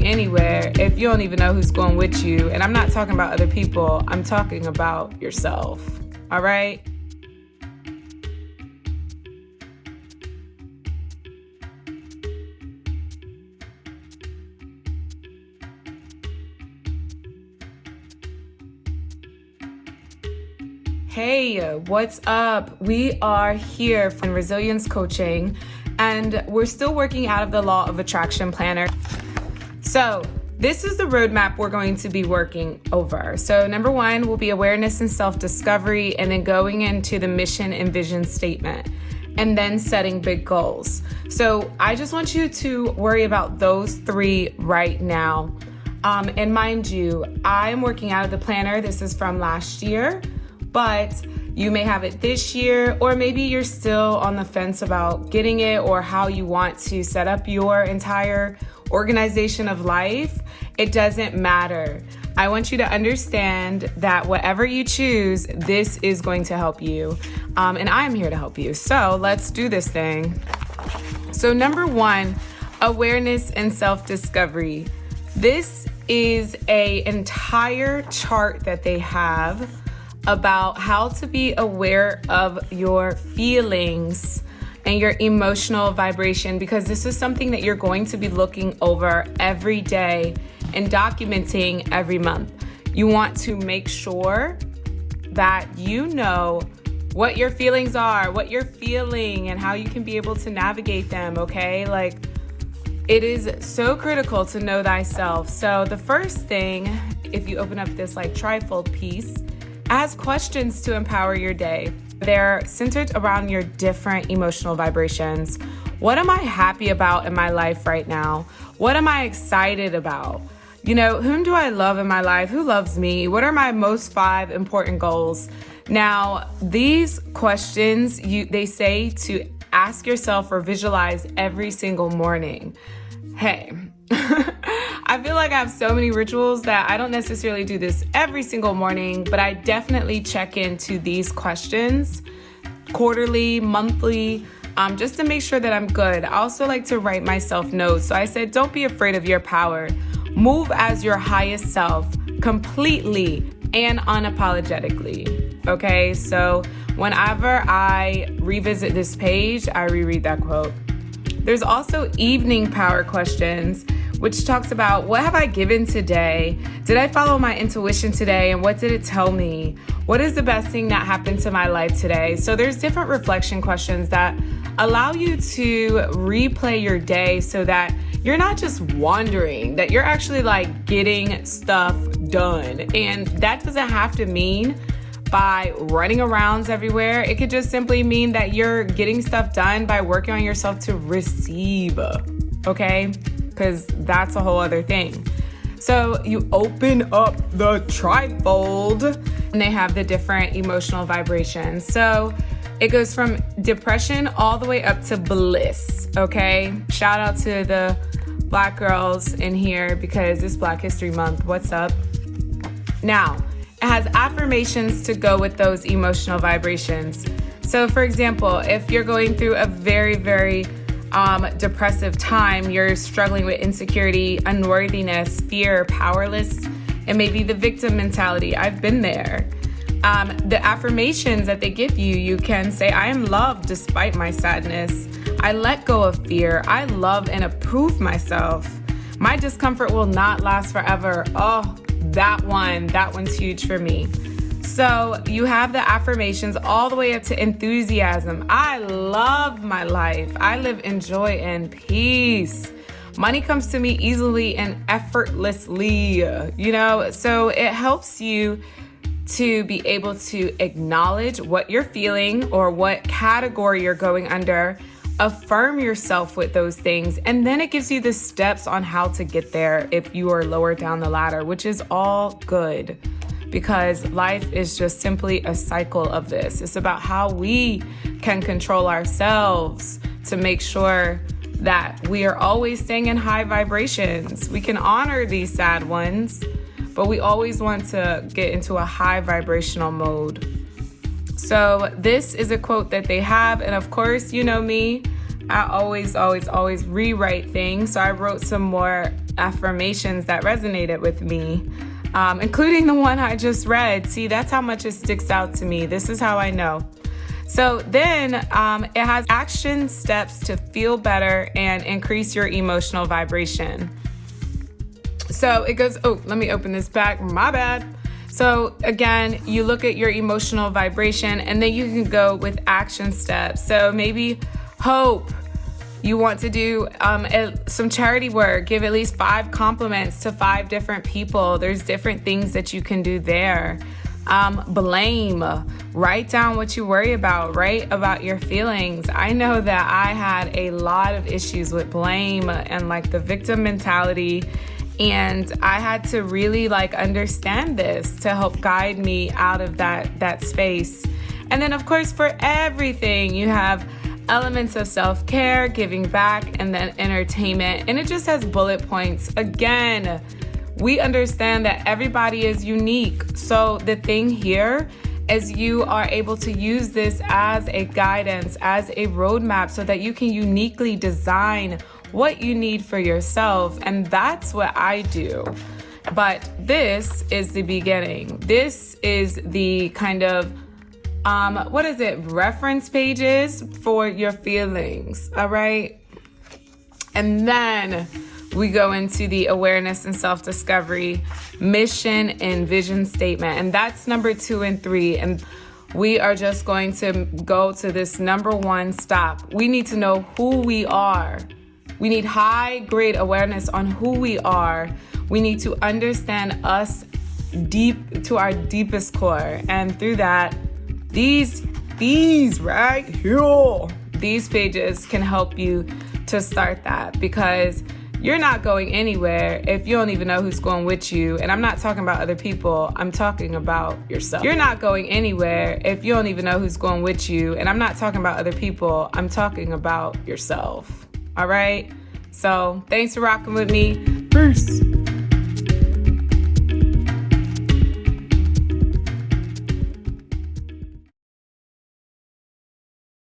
anywhere if you don't even know who's going with you. And I'm not talking about other people. I'm talking about yourself. All right? Hey, what's up? We are here from Resilience Coaching, and we're still working out of the Law of Attraction Planner. So this is the roadmap we're going to be working over. So number one will be awareness and self-discovery, and then going into the mission and vision statement, and then setting big goals. So I just want you to worry about those three right now. And mind you, I'm working out of the planner. This is from last year, but you may have it this year, or maybe you're still on the fence about getting it or how you want to set up your entire organization of life. It doesn't matter. I want you to understand that whatever you choose, this is going to help you. And I'm here to help you. So let's do this thing. So number one, awareness and self-discovery. This is an entire chart that they have about how to be aware of your feelings and your emotional vibration, because this is something that you're going to be looking over every day and documenting every month. You want to make sure that you know what your feelings are, what you're feeling, and how you can be able to navigate them, okay? Like, it is so critical to know thyself. So the first thing, if you open up this like trifold piece, ask questions to empower your day. They're centered around your different emotional vibrations. What am I happy about in my life right now? What am I excited about? You know, whom do I love in my life? Who loves me? What are my most 5 important goals? Now, these questions, they say to ask yourself or visualize every single morning. Hey, I feel like I have so many rituals that I don't necessarily do this every single morning, but I definitely check into these questions quarterly, monthly, just to make sure that I'm good. I also like to write myself notes. So I said, don't be afraid of your power. Move as your highest self, completely and unapologetically. Okay, so whenever I revisit this page, I reread that quote. There's also evening power questions, which talks about, what have I given today? Did I follow my intuition today? And what did it tell me? What is the best thing that happened to my life today? So there's different reflection questions that allow you to replay your day so that you're not just wandering, that you're actually like getting stuff done. And that doesn't have to mean by running around everywhere. It could just simply mean that you're getting stuff done by working on yourself to receive, okay? Because that's a whole other thing. So you open up the trifold and they have the different emotional vibrations. So it goes from depression all the way up to bliss, okay? Shout out to the Black girls in here because it's Black History Month. What's up? Now, it has affirmations to go with those emotional vibrations. So for example, if you're going through a very, very depressive time, you're struggling with insecurity, unworthiness, fear, powerless, and maybe the victim mentality. I've been there. The affirmations that they give you, you can say, I am loved despite my sadness. I let go of fear. I love and approve myself. My discomfort will not last forever. Oh, that one's huge for me. So you have the affirmations all the way up to enthusiasm. I love my life. I live in joy and peace. Money comes to me easily and effortlessly, you know? So it helps you to be able to acknowledge what you're feeling or what category you're going under, affirm yourself with those things, and then it gives you the steps on how to get there if you are lower down the ladder, which is all good because life is just simply a cycle of this. It's about how we can control ourselves to make sure that we are always staying in high vibrations. We can honor these sad ones, but we always want to get into a high vibrational mode. So this is a quote that they have. And of course, you know me, I always rewrite things. So I wrote some more affirmations that resonated with me, including the one I just read. See, that's how much it sticks out to me. This is how I know. So then it has action steps to feel better and increase your emotional vibration. So it goes, oh, let me open this back. My bad. So again, you look at your emotional vibration and then you can go with action steps. So maybe hope. You want to do some charity work, give at least 5 compliments to 5 different people. There's different things that you can do there. Blame, write down what you worry about, write about your feelings. I know that I had a lot of issues with blame and like the victim mentality. And I had to really understand this to help guide me out of that space. And then of course, for everything, you have elements of self-care, giving back, and then entertainment. And it just has bullet points. Again, we understand that everybody is unique. So the thing here is you are able to use this as a guidance, as a roadmap, so that you can uniquely design what you need for yourself. And that's what I do. But this is the beginning. This is the kind of reference pages for your feelings, all right? And then we go into the awareness and self-discovery mission and vision statement. And that's number 2 and 3. And we are just going to go to this number 1 stop. We need to know who we are. We need high grade awareness on who we are. We need to understand us deep to our deepest core. And through that, these right here, these pages can help you to start that, because you're not going anywhere if you don't even know who's going with you. And I'm not talking about other people. I'm talking about yourself. You're not going anywhere if you don't even know who's going with you. And I'm not talking about other people. I'm talking about yourself. All right. So thanks for rocking with me. Peace.